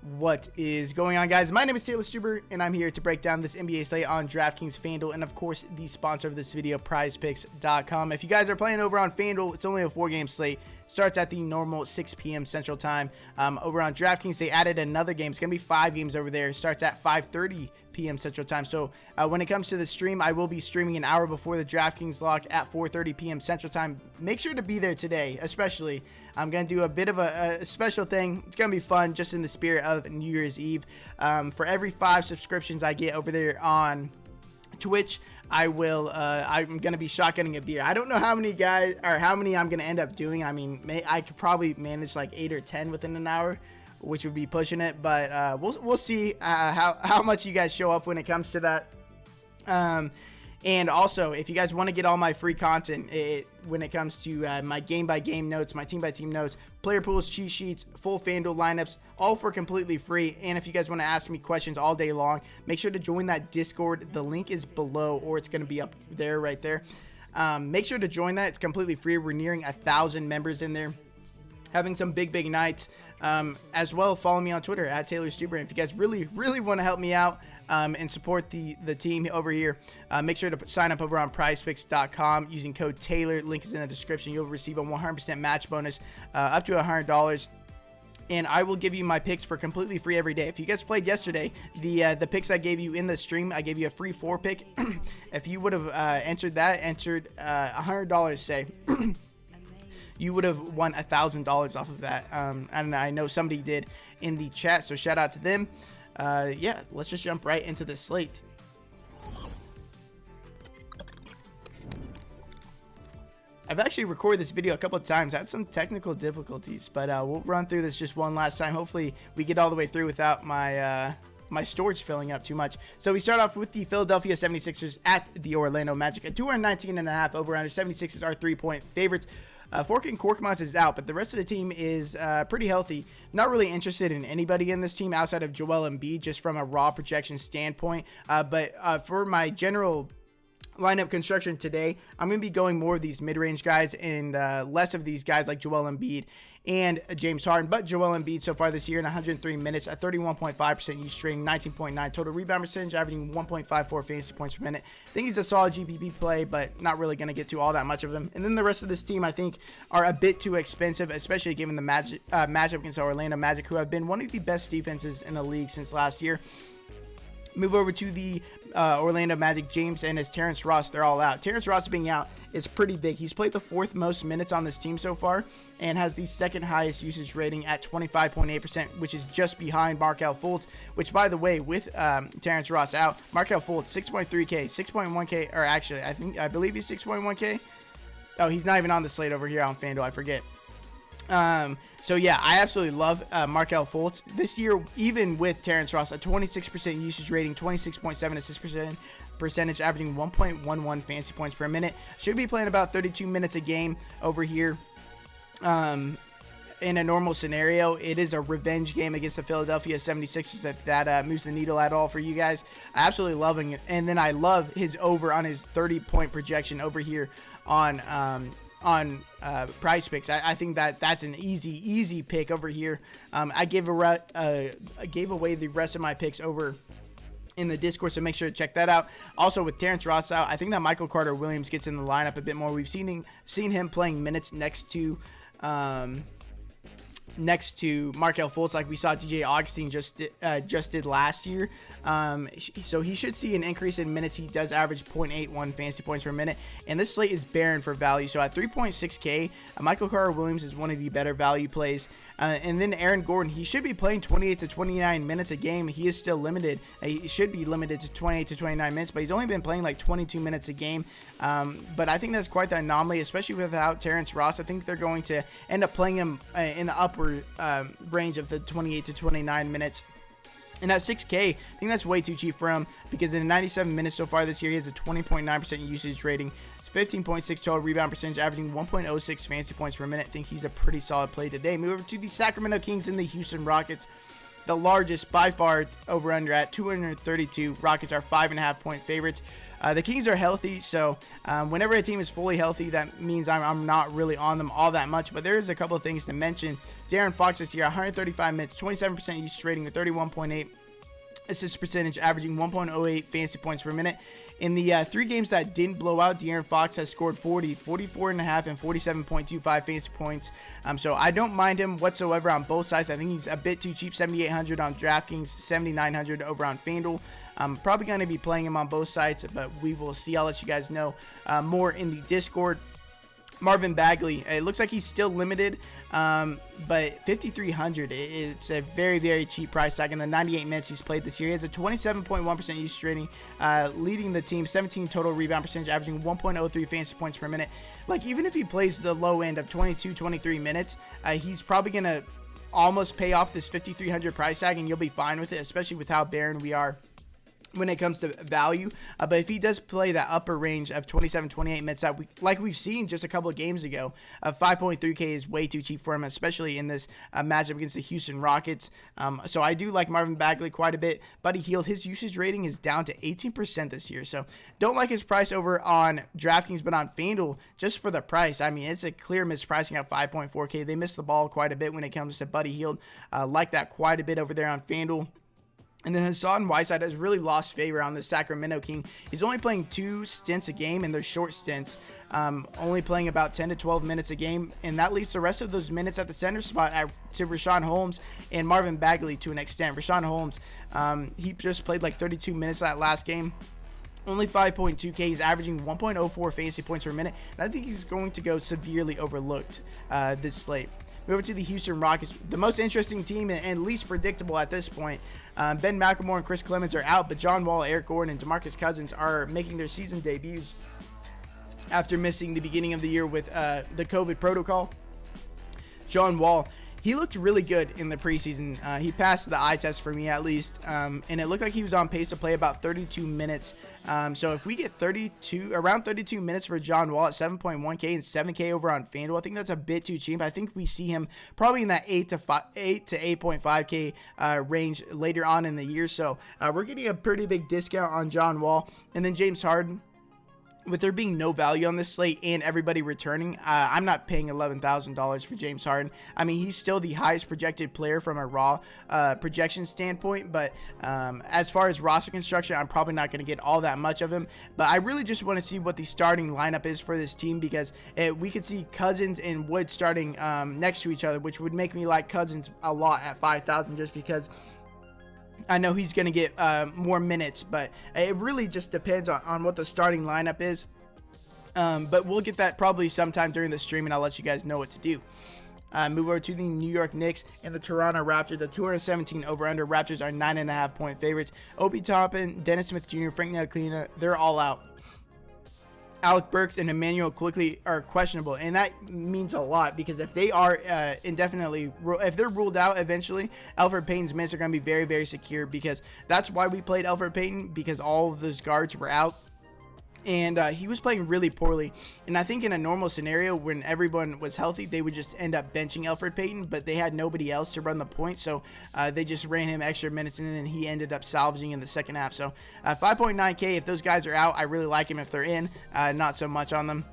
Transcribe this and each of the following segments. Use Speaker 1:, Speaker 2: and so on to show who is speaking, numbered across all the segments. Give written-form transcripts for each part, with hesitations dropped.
Speaker 1: What is going on, guys? My name is Taylor Stuber, and I'm here to break down this NBA slate on Draftkings Fanduel, and of course, the sponsor of this video, PrizePicks.com. If you guys are playing over on Fanduel, it's only a 4-game slate. Starts at the normal 6 p.m. Central Time. Over on Draftkings, they added another game. It's going to be 5 games over there. Starts at 5:30 p.m. Central Time. So when it comes to the stream, I will be streaming an hour before the Draftkings lock at 4:30 p.m. Central Time. Make sure to be there today, especially. I'm going to do a bit of a special thing. It's going to be fun, just in the spirit of New Year's Eve. For every 5 subscriptions I get over there on Twitch, I'm going to be shotgunning a beer. I don't know how many guys, or how many I'm going to end up doing. I mean, I could probably manage like 8 or 10 within an hour, which would be pushing it. But we'll see how much you guys show up when it comes to that. And also, if you guys want to get all my free content when it comes to my game-by-game notes, my team-by-team notes, player pools, cheat sheets, full FanDuel lineups, all for completely free. And if you guys want to ask me questions all day long, make sure to join that Discord. The link is below, or it's going to be up there, right there. Make sure to join that. It's completely free. We're nearing 1,000 members in there. Having some big nights. As well, follow me on Twitter at Taylor Stuber. If you guys really want to help me out and support the team over here, make sure to sign up over on PrizePicks.com using code Taylor. Link is in the description. You'll receive a 100% match bonus up to $100. And I will give you my picks for completely free every day. If you guys played yesterday, the picks I gave you in the stream, I gave you a free 4 pick. If you would have entered $100, say. You would have won $1,000 off of that. And I know somebody did in the chat, so shout out to them. Yeah, let's just jump right into the slate. I've actually recorded this video a couple of times. I had some technical difficulties, but we'll run through this just one last time. Hopefully we get all the way through without my storage filling up too much. So we start off with the Philadelphia 76ers at the Orlando Magic. At 219.5 over-under. 76ers are 3-point favorites. Forkin Korkmaz is out, but the rest of the team is pretty healthy. Not really interested in anybody in this team outside of Joel Embiid, just from a raw projection standpoint. But for my general lineup construction today, I'm going to be going more of these mid-range guys and less of these guys like Joel Embiid and James Harden. But Joel Embiid so far this year in 103 minutes, a 31.5% usage rating, 19.9 total rebound percentage, averaging 1.54 fantasy points per minute. I think he's a solid GPP play, but not really going to get to all that much of him. And then the rest of this team, I think, are a bit too expensive, especially given the matchup against the Orlando Magic, who have been one of the best defenses in the league since last year. Move over to the Orlando Magic. James and his Terrence Ross, they're all out. Terrence Ross being out is pretty big. He's played the 4th most minutes on this team so far and has the 2nd highest usage rating at 25.8%, which is just behind Markelle Fultz, which, by the way, with Terrence Ross out, Markelle Fultz, 6.3K, 6.1K, or actually, I believe he's 6.1K. Oh, he's not even on the slate over here on FanDuel. I forget. So yeah, I absolutely love Markelle Fultz this year, even with Terrence Ross, a 26% usage rating, 26.7 assist percentage, averaging 1.11 fantasy points per minute. Should be playing about 32 minutes a game over here. In a normal scenario, it is a revenge game against the Philadelphia 76ers, if that moves the needle at all for you guys. I absolutely loving it. And then I love his over on his 30-point projection over here on Prize Picks. I think that's an easy pick over here. I gave away the rest of my picks over in the Discord, so make sure to check that out. Also, with Terrence Ross out, I think that Michael Carter-Williams gets in the lineup a bit more. We've seen him playing minutes next to Markelle Fultz, like we saw DJ Augustine just did last year. So he should see an increase in minutes. He does average 0.81 fantasy points per minute, and this slate is barren for value. So at 3.6K, Michael Carter-Williams is one of the better value plays. And then Aaron Gordon, he should be playing 28 to 29 minutes a game. He is still limited. He should be limited to 28 to 29 minutes, but he's only been playing like 22 minutes a game. But I think that's quite the anomaly, especially without Terrence Ross. I think they're going to end up playing him in the upper range of the 28 to 29 minutes. And at 6K, I think that's way too cheap for him, because in 97 minutes so far this year, he has a 20.9% usage rating. It's 15.6 total rebound percentage, averaging 1.06 fantasy points per minute. I think he's a pretty solid play today. Move over to the Sacramento Kings and the Houston Rockets. The largest by far over under at 232. Rockets are 5.5 point favorites. The Kings are healthy, so whenever a team is fully healthy, that means I'm not really on them all that much. But there is a couple of things to mention. De'Aaron Fox this year, 135 minutes, 27% usage rating with 31.8 assist percentage, averaging 1.08 fantasy points per minute. In the 3 games that didn't blow out, De'Aaron Fox has scored 40, 44.5, and 47.25 fantasy points. So I don't mind him whatsoever on both sides. I think he's a bit too cheap, 7,800 on DraftKings, 7,900 over on FanDuel. I'm probably going to be playing him on both sides, but we will see. I'll let you guys know more in the Discord. Marvin Bagley, it looks like he's still limited, but 5,300, it's a very, very cheap price tag. In the 98 minutes he's played this year, he has a 27.1% usage rating, leading the team, 17 total rebound percentage, averaging 1.03 fantasy points per minute. Like, even if he plays the low end of 22, 23 minutes, he's probably going to almost pay off this 5,300 price tag, and you'll be fine with it, especially with how barren we are when it comes to value. But if he does play that upper range of 27, 28 minutes that like we've seen just a couple of games ago, 5.3K is way too cheap for him, especially in this matchup against the Houston Rockets. So I do like Marvin Bagley quite a bit. Buddy Hield, his usage rating is down to 18% this year. So don't like his price over on DraftKings, but on FanDuel, just for the price, I mean, it's a clear mispricing at 5.4K. They missed the ball quite a bit when it comes to Buddy Hield. Like that quite a bit over there on FanDuel. And then Hassan Whiteside has really lost favor on the Sacramento King. He's only playing 2 stints a game, and they're short stints, only playing about 10 to 12 minutes a game. And that leaves the rest of those minutes at the center spot to Richaun Holmes and Marvin Bagley to an extent. Richaun Holmes, he just played like 32 minutes that last game. Only 5.2K. He's averaging 1.04 fantasy points per minute. And I think he's going to go severely overlooked this slate. Move over to the Houston Rockets, the most interesting team and least predictable at this point. Ben McLemore and Chris Clemens are out, but John Wall, Eric Gordon, and DeMarcus Cousins are making their season debuts after missing the beginning of the year with the COVID protocol. John Wall, he looked really good in the preseason. He passed the eye test for me at least, and it looked like he was on pace to play about 32 minutes. So if we get around 32 minutes for John Wall at 7.1K and 7K over on FanDuel, I think that's a bit too cheap. I think we see him probably in that 8 to 8.5K range later on in the year. So we're getting a pretty big discount on John Wall. And then James Harden, with there being no value on this slate and everybody returning, I'm not paying $11,000 for James Harden. I mean, he's still the highest projected player from a raw projection standpoint, but as far as roster construction, I'm probably not going to get all that much of him. But I really just want to see what the starting lineup is for this team, because we could see Cousins and Wood starting next to each other, which would make me like Cousins a lot at 5,000, just because I know he's going to get more minutes, but it really just depends on what the starting lineup is. But we'll get that probably sometime during the stream, and I'll let you guys know what to do. Move over to the New York Knicks and the Toronto Raptors. The 217 over-under. Raptors are 9.5 point favorites. Obi Toppin, Dennis Smith Jr., Frank Ntilikina, they're all out. Alec Burks and Emmanuel quickly are questionable, and that means a lot, because if they are if they're ruled out eventually, Elfrid Payton's minutes are going to be very, very secure, because that's why we played Elfrid Payton, because all of those guards were out. And he was playing really poorly. And I think in a normal scenario, when everyone was healthy, they would just end up benching Elfrid Payton, but they had nobody else to run the point, so they just ran him extra minutes, and then he ended up salvaging in the second half. So 5.9K, if those guys are out, I really like him. If they're in, not so much on them.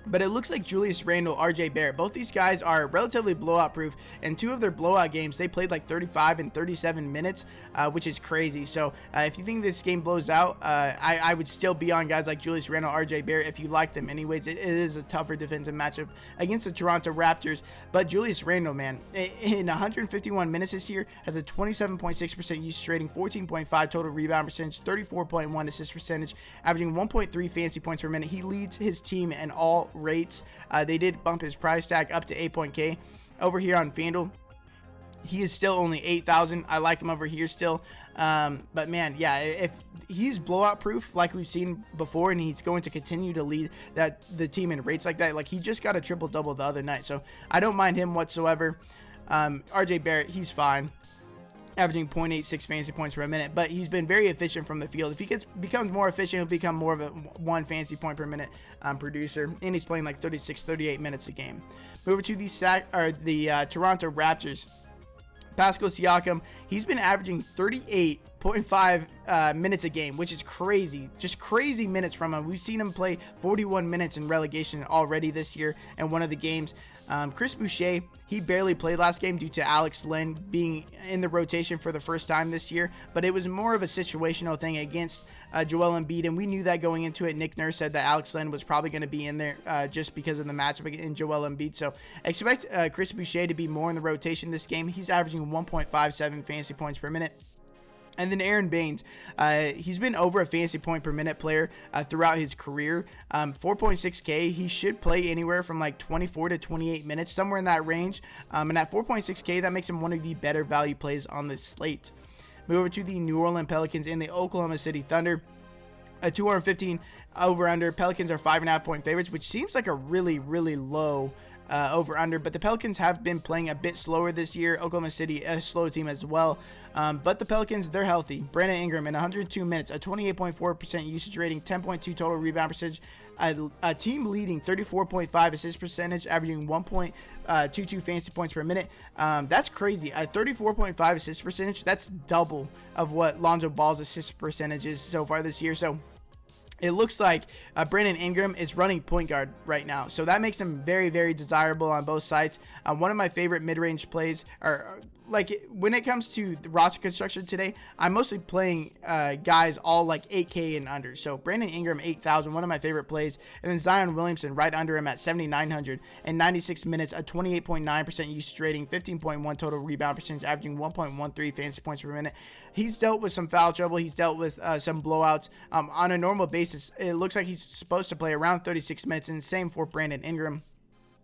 Speaker 1: But it looks like Julius Randle, RJ Barrett, both these guys are relatively blowout proof. And 2 of their blowout games, they played like 35 and 37 minutes, which is crazy. So if you think this game blows out, I would still be on guys like Julius Randle, RJ Barrett if you like them anyways. It is a tougher defensive matchup against the Toronto Raptors. But Julius Randle, man, in 151 minutes this year, has a 27.6% usage rating, 14.5 total rebound percentage, 34.1 assist percentage, averaging 1.3 fantasy points per minute. He leads his team in all rates. They did bump his price tag up to 8K over here on FanDuel. He is still only 8,000. I like him over here still. But man, yeah, if he's blowout proof like we've seen before, and he's going to continue to lead the team in rates like that, like he just got a triple double the other night, so I don't mind him whatsoever. RJ Barrett, he's fine, averaging 0.86 fantasy points per minute, but he's been very efficient from the field. If he becomes more efficient, he'll become more of a 1 fantasy point per minute producer, and he's playing like 36, 38 minutes a game. Move over to the Toronto Raptors. Pascal Siakam, he's been averaging 38.5 minutes a game, which is crazy. Just crazy minutes from him. We've seen him play 41 minutes in relegation already this year in one of the games. Chris Boucher, he barely played last game due to Alex Len being in the rotation for the first time this year, but it was more of a situational thing against Joel Embiid, and we knew that going into it. Nick Nurse said that Alex Len was probably going to be in there just because of the matchup in Joel Embiid, so expect Chris Boucher to be more in the rotation this game. He's averaging 1.57 fantasy points per minute. And then Aaron Baines, he's been over a fantasy point per minute player throughout his career. 4.6K, he should play anywhere from like 24 to 28 minutes, somewhere in that range. And at 4.6K, that makes him one of the better value plays on this slate. Move over to the New Orleans Pelicans and the Oklahoma City Thunder. A 215 over under. Pelicans are 5.5 point favorites, which seems like a really, really low over under, but the Pelicans have been playing a bit slower this year. Oklahoma City, a slow team as well, but the Pelicans, they're healthy. Brandon Ingram in 102 minutes, a 28.4% usage rating, 10.2 total rebound percentage, a team leading 34.5 assist percentage, averaging 1.22 fantasy points per minute. That's crazy. A 34.5 assist percentage, that's double of what Lonzo Ball's assist percentage is so far this year. So it looks like Brandon Ingram is running point guard right now. So that makes him very, very desirable on both sides. One of my favorite mid-range plays are like when it comes to the roster construction today, I'm mostly playing guys all like 8K and under. So Brandon Ingram, 8,000, one of my favorite plays. And then Zion Williamson right under him at 7,900 and 96 minutes, a 28.9% usage rating, 15.1 total rebound percentage, averaging 1.13 fantasy points per minute. He's dealt with some foul trouble. He's dealt with some blowouts. On a normal basis, it looks like he's supposed to play around 36 minutes, and same for Brandon Ingram.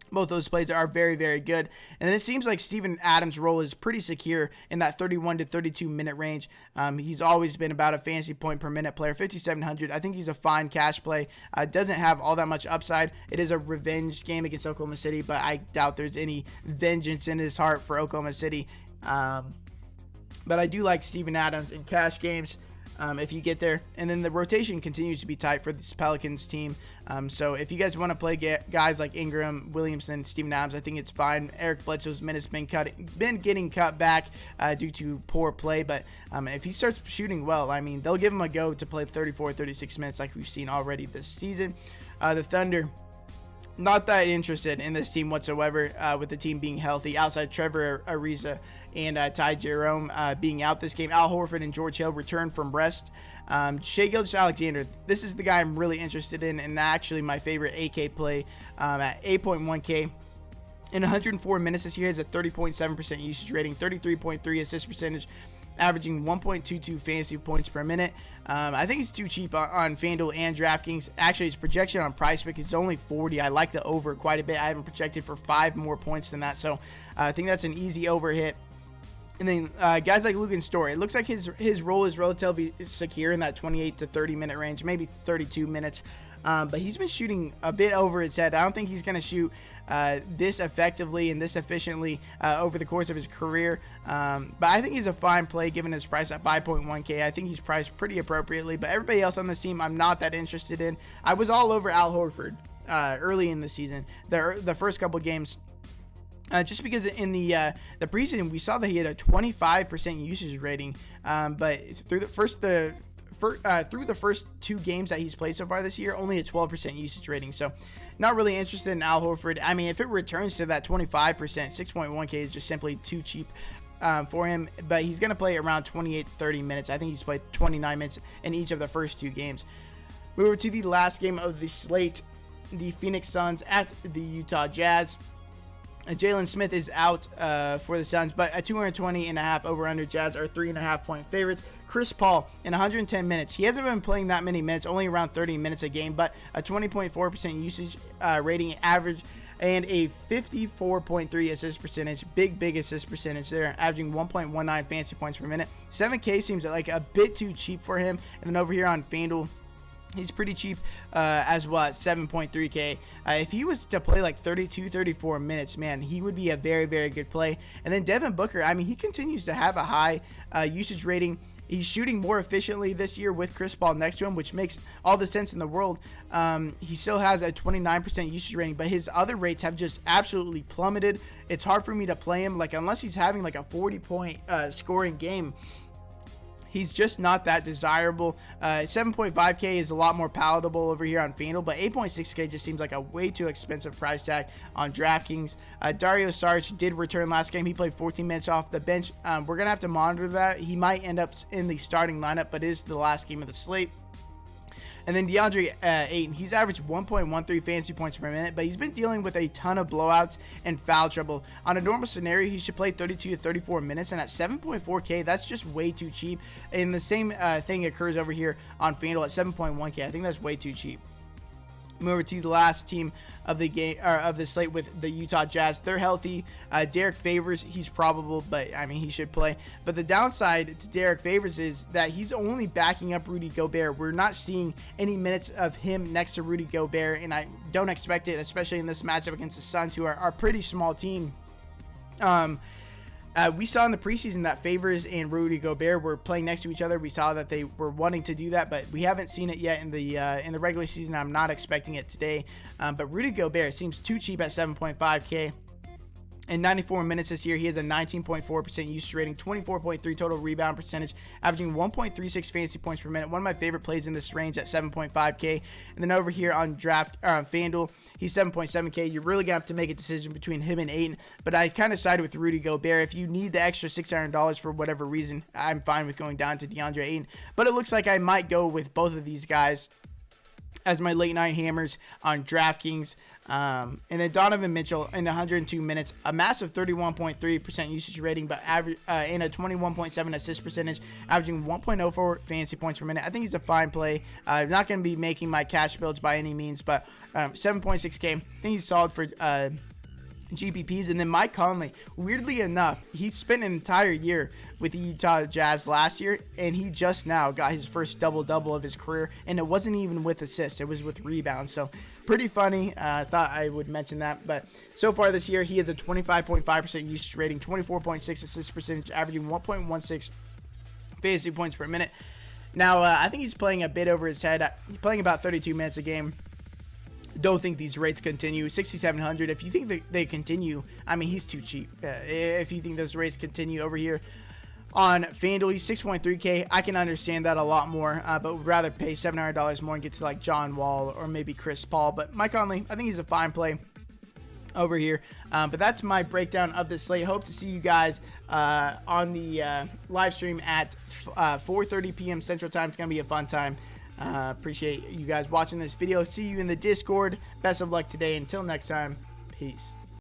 Speaker 1: Both those plays are very, very good. And then it seems like Steven Adams' role is pretty secure in that 31 to 32 minute range. He's always been about a fantasy point per minute player, 5,700. I think he's a fine cash play. Doesn't have all that much upside. It is a revenge game against Oklahoma City, but I doubt there's any vengeance in his heart for Oklahoma City. But I do like Steven Adams in cash games. If you get there. And then the rotation continues to be tight for this Pelicans team. So if you guys want to play guys like Ingram, Williamson, Steven Adams, I think it's fine. Eric Bledsoe's minutes been getting cut back due to poor play. But if he starts shooting well, I mean, they'll give him a go to play 34, 36 minutes like we've seen already this season. The Thunder, not that interested in this team whatsoever, with the team being healthy outside Trevor Ariza and Ty Jerome being out this game. Al Horford and George Hill return from rest. Shai Gilgeous-Alexander, this is the guy I'm really interested in, and actually my favorite AK play at 8.1K. In 104 minutes this year, he has a 30.7% usage rating, 33.3 assist percentage, averaging 1.22 fantasy points per minute. I think he's too cheap on FanDuel and DraftKings. Actually, his projection on PrizePick is only 40. I like the over quite a bit. I haven't projected for 5 more points than that, so I think that's an easy over hit. And then guys like Lugan Story, it looks like his role is relatively secure in that 28 to 30 minute range, maybe 32 minutes. But he's been shooting a bit over his head. I don't think he's going to shoot this effectively and this efficiently over the course of his career. But I think he's a fine play given his price at 5.1K. I think he's priced pretty appropriately. But everybody else on this team, I'm not that interested in. I was all over Al Horford early in the season, the first couple games. Just because in the preseason we saw that he had a 25% usage rating, but through the first 2 games that he's played so far this year, only a 12% usage rating. So not really interested in Al Horford. I mean, if it returns to that 25%, 6.1K is just simply too cheap for him. But he's going to play around 28-30 minutes. I think he's played 29 minutes in each of the first 2 games. Move over to the last game of the slate, the Phoenix Suns at the Utah Jazz. Jalen Smith is out for the Suns, but a 220.5 over-under. Jazz are 3.5 point favorites. Chris Paul in 110 minutes. He hasn't been playing that many minutes, only around 30 minutes a game, but a 20.4% usage rating average and a 54.3 assist percentage. Big assist percentage there, averaging 1.19 fantasy points per minute. 7K seems like a bit too cheap for him. And then over here on FanDuel, he's pretty cheap as well at 7.3K. If he was to play like 32, 34 minutes, man, he would be a very, very good play. And then Devin Booker, I mean, he continues to have a high usage rating He's shooting more efficiently this year with Chris Paul next to him, which makes all the sense in the world. He still has a 29% usage rating, but his other rates have just absolutely plummeted. It's hard for me to play him, like, unless he's having like a 40-point scoring game. He's just not that desirable. 7.5K is a lot more palatable over here on FanDuel, but 8.6K just seems like a way too expensive price tag on DraftKings. Dario Saric did return last game. He played 14 minutes off the bench. We're going to have to monitor that. He might end up in the starting lineup, but it is the last game of the slate. And then DeAndre Ayton, he's averaged 1.13 fantasy points per minute, but he's been dealing with a ton of blowouts and foul trouble. On a normal scenario, he should play 32 to 34 minutes, and at 7.4K, that's just way too cheap. And the same thing occurs over here on FanDuel at 7.1K. I think that's way too cheap. Move over to the last team of the game, or of the slate, with the Utah Jazz. They're healthy. Derek Favors, he's probable, but I mean, he should play. But the downside to Derek Favors is that he's only backing up Rudy Gobert. We're not seeing any minutes of him next to Rudy Gobert, and I don't expect it, especially in this matchup against the Suns, who are a pretty small team. We saw in the preseason that Favors and Rudy Gobert were playing next to each other. We saw that they were wanting to do that, but we haven't seen it yet in the regular season. I'm not expecting it today. But Rudy Gobert seems too cheap at 7.5K. In 94 minutes this year, he has a 19.4% usage rating, 24.3 total rebound percentage, averaging 1.36 fantasy points per minute. One of my favorite plays in this range at 7.5K. And then over here on FanDuel, he's 7.7K. You're really going to have to make a decision between him and Ayton, but I kind of side with Rudy Gobert. If you need the extra $600 for whatever reason, I'm fine with going down to DeAndre Ayton. But it looks like I might go with both of these guys as my late night hammers on DraftKings. And then Donovan Mitchell in 102 minutes, a massive 31.3% usage rating, but in a 21.7 assist percentage, averaging 1.04 fantasy points per minute. I think he's a fine play. I'm not going to be making my cash builds by any means, but 7.6K, I think he's solid for GPPs. And then Mike Conley, weirdly enough, he spent an entire year with the Utah Jazz last year, and he just now got his first double-double of his career, and it wasn't even with assists, it was with rebounds. So pretty funny. I thought I would mention that. But so far this year, he has a 25.5% usage rating, 24.6 assist percentage, averaging 1.16 fantasy points per minute. Now, I think he's playing a bit over his head. He's playing about 32 minutes a game. Don't think these rates continue. 6,700. If you think that they continue, I mean, he's too cheap. If you think those rates continue over here on FanDuel, he's 6.3K. I can understand that a lot more, but would rather pay $700 more and get to like John Wall or maybe Chris Paul. But Mike Conley, I think he's a fine play over here. But that's my breakdown of the slate. Hope to see you guys on the live stream at 4:30 p.m. Central Time. It's going to be a fun time. Appreciate you guys watching this video. See you in the Discord. Best of luck today. Until next time, peace.